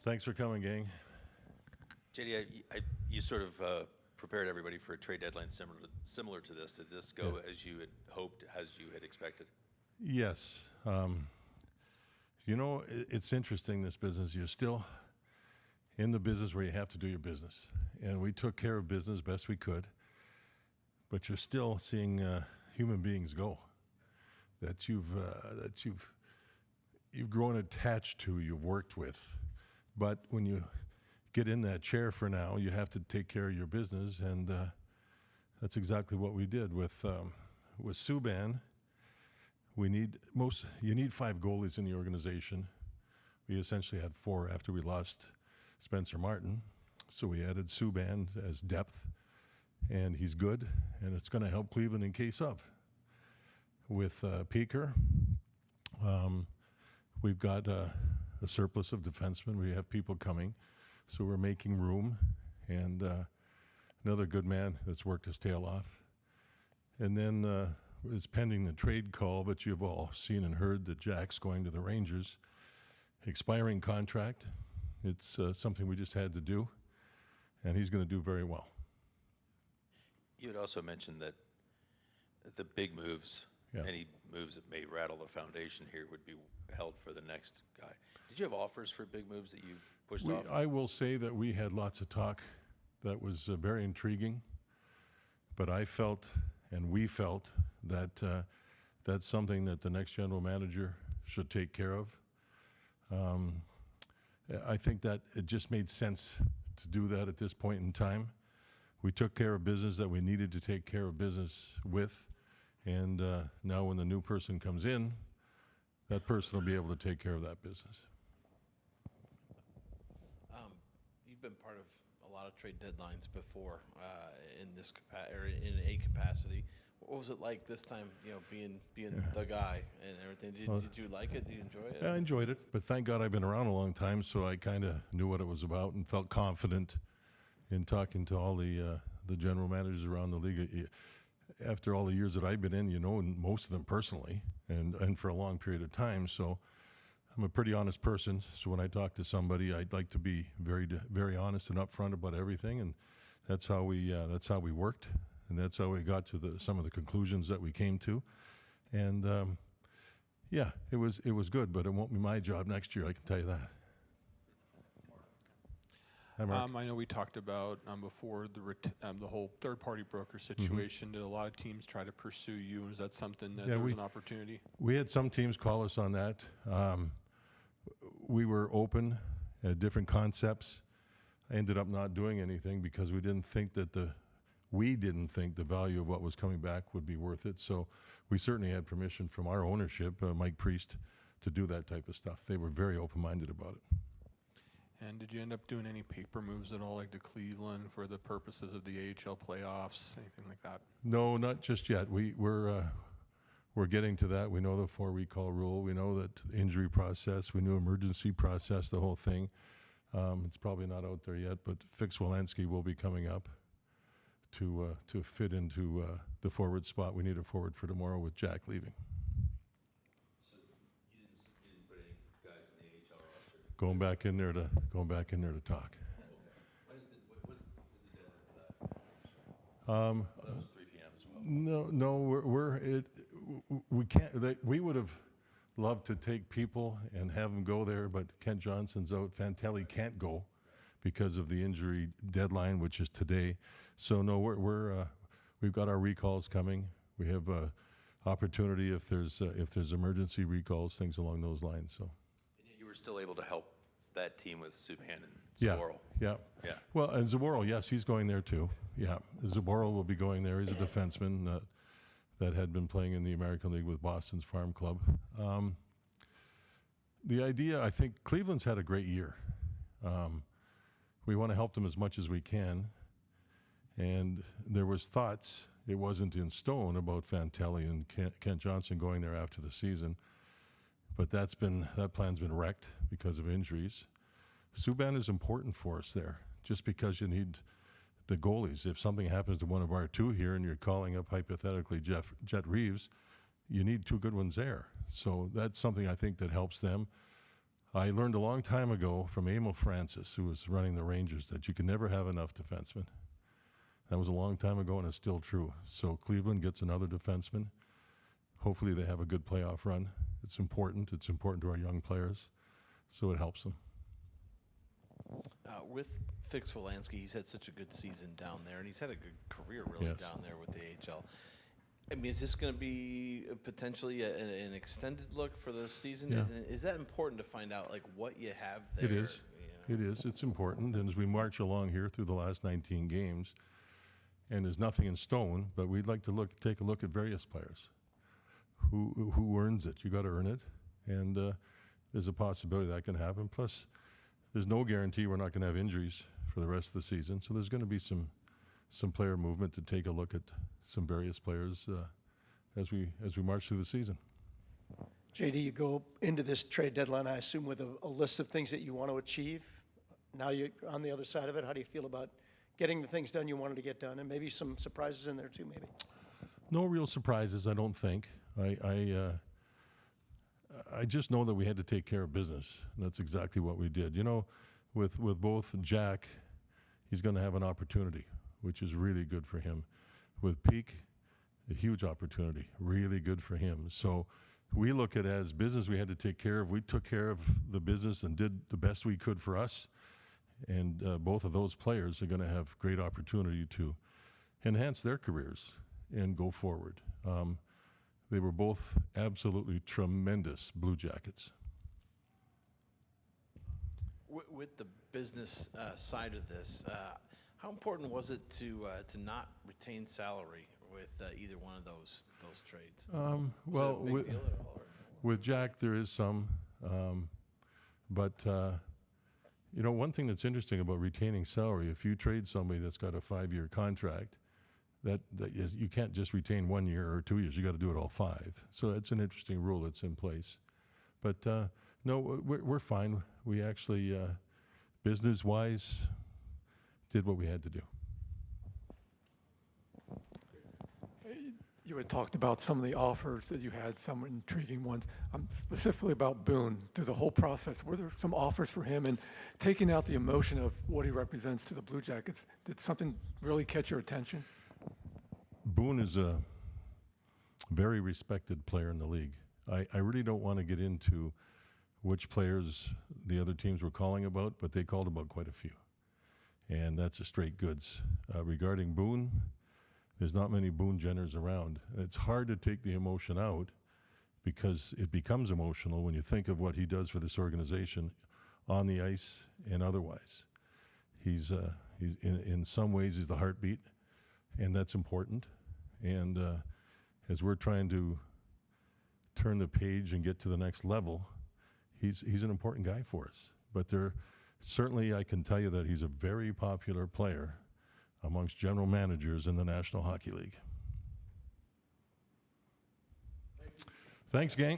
Thanks for coming, gang. JD, you sort of prepared everybody for a trade deadline similar to this. Did this go as you had hoped, as you had expected? Yes. It's interesting, this business. You're still in the business where you have to do your business. And we took care of business best we could. But you're still seeing human beings go that you've grown attached to, you've worked with. But when you get in that chair for now, you have to take care of your business, and that's exactly what we did with Subban. You need 5 goalies in the organization. We essentially had 4 after we lost Spencer Martin, so we added Subban as depth, and he's good, and it's going to help Cleveland in case of. With Peaker, we've got a surplus of defensemen. We have people coming, so we're making room, and another good man that's worked his tail off. And then it's pending the trade call, but you've all seen and heard that Jack's going to the Rangers. Expiring contract. It's something we just had to do, and he's going to do very well. You had also mentioned that the big moves, any moves that may rattle the foundation here, would be held for the next guy. Did you have offers for big moves that you pushed off? I will say that we had lots of talk that was very intriguing, but I felt and we felt that that's something that the next general manager should take care of. I think that it just made sense to do that at this point in time. We took care of business that we needed to take care of business with, and now when the new person comes in, that person will be able to take care of that business. You've been part of a lot of trade deadlines before in this in a capacity. What was it like this time? Being the guy and everything. Did you like it? Did you enjoy it? I enjoyed it, but thank God I've been around a long time, so I kind of knew what it was about and felt confident in talking to all the general managers around the league. After all the years that I've been in, most of them personally, and for a long period of time. So I'm a pretty honest person. So when I talk to somebody, I'd like to be very, very honest and upfront about everything, and that's how we worked, and that's how we got to some of the conclusions that we came to. And it was good, but it won't be my job next year. I can tell you that. I know we talked about before the whole third-party broker situation. Mm-hmm. Did a lot of teams try to pursue you? Is that something that there was an opportunity? We had some teams call us on that. We were open at different concepts. I ended up not doing anything because we didn't think the value of what was coming back would be worth it. So we certainly had permission from our ownership, Mike Priest, to do that type of stuff. They were very open-minded about it. And did you end up doing any paper moves at all, like to Cleveland, for the purposes of the AHL playoffs, anything like that? No, not just yet. We're getting to that. We know the 4 recall rule. We know that injury process. We knew emergency process, the whole thing. It's probably not out there yet, but Fix-Walensky will be coming up to fit into the forward spot. We need a forward for tomorrow with Jack leaving. Going back in there to talk. What is the deadline for that? That was 3 p.m. as well. No, we can't. We would have loved to take people and have them go there, but Kent Johnson's out. Fantelli can't go because of the injury deadline, which is today. So no, we've got our recalls coming. We have opportunity if there's emergency recalls, things along those lines. So. You were still able to help that team with Subban and Zaboral. Yeah. Well, and Zaboral, yes, he's going there too. Yeah, Zaboral will be going there. He's a defenseman that had been playing in the American League with Boston's Farm Club. The idea, I think, Cleveland's had a great year. We want to help them as much as we can. And there was thoughts, it wasn't in stone, about Fantelli and Kent Johnson going there after the season. But that plan's been wrecked because of injuries. Subban is important for us there, just because you need the goalies. If something happens to one of our 2 here and you're calling up hypothetically Jet Reeves, you need 2 good ones there. So that's something I think that helps them. I learned a long time ago from Emil Francis, who was running the Rangers, that you can never have enough defensemen. That was a long time ago, and it's still true. So Cleveland gets another defenseman. Hopefully they have a good playoff run. It's important. It's important to our young players, so it helps them. With Fix Wolanski, he's had such a good season down there, and he's had a good career really Yes. down there with the AHL. I mean, is this going to be potentially an extended look for the season? Yeah. Is that important to find out, like, what you have there? It is. You know? It is. It's important. And as we march along here through the last 19 games, and there's nothing in stone, but we'd like to take a look at various players. Who earns it? You got to earn it, and there's a possibility that can happen. Plus, there's no guarantee we're not going to have injuries for the rest of the season, so there's going to be some player movement to take a look at some various players as we march through the season. JD, you go into this trade deadline, I assume, with a list of things that you want to achieve. Now you're on the other side of it. How do you feel about getting the things done you wanted to get done, and maybe some surprises in there too, maybe? No real surprises, I don't think. I just know that we had to take care of business, and that's exactly what we did. You know, with both Jack, he's going to have an opportunity, which is really good for him. With Peak, a huge opportunity, really good for him. So we look at it as business we had to take care of. We took care of the business and did the best we could for us. And both of those players are going to have great opportunity to enhance their careers and go forward. They were both absolutely tremendous Blue Jackets. With the business side of this, how important was it to not retain salary with either one of those trades? Well, with Jack, there is some, but you know, one thing that's interesting about retaining salary, if you trade somebody that's got a 5-year contract, that is, you can't just retain 1 year or 2 years. You got to do it all 5. So it's an interesting rule that's in place. But no, we're fine. We actually, business-wise, did what we had to do. You had talked about some of the offers that you had, some intriguing ones. Specifically about Boone, through the whole process, were there some offers for him? And taking out the emotion of what he represents to the Blue Jackets, did something really catch your attention? Boone is a very respected player in the league. I really don't want to get into which players the other teams were calling about, but they called about quite a few. And that's a straight goods. Regarding Boone, there's not many Boone Jenners around. It's hard to take the emotion out because it becomes emotional when you think of what he does for this organization on the ice and otherwise. He's in some ways he's the heartbeat, and that's important. And as we're trying to turn the page and get to the next level, he's an important guy for us. But certainly I can tell you that he's a very popular player amongst general managers in the National Hockey League. Thanks, gang.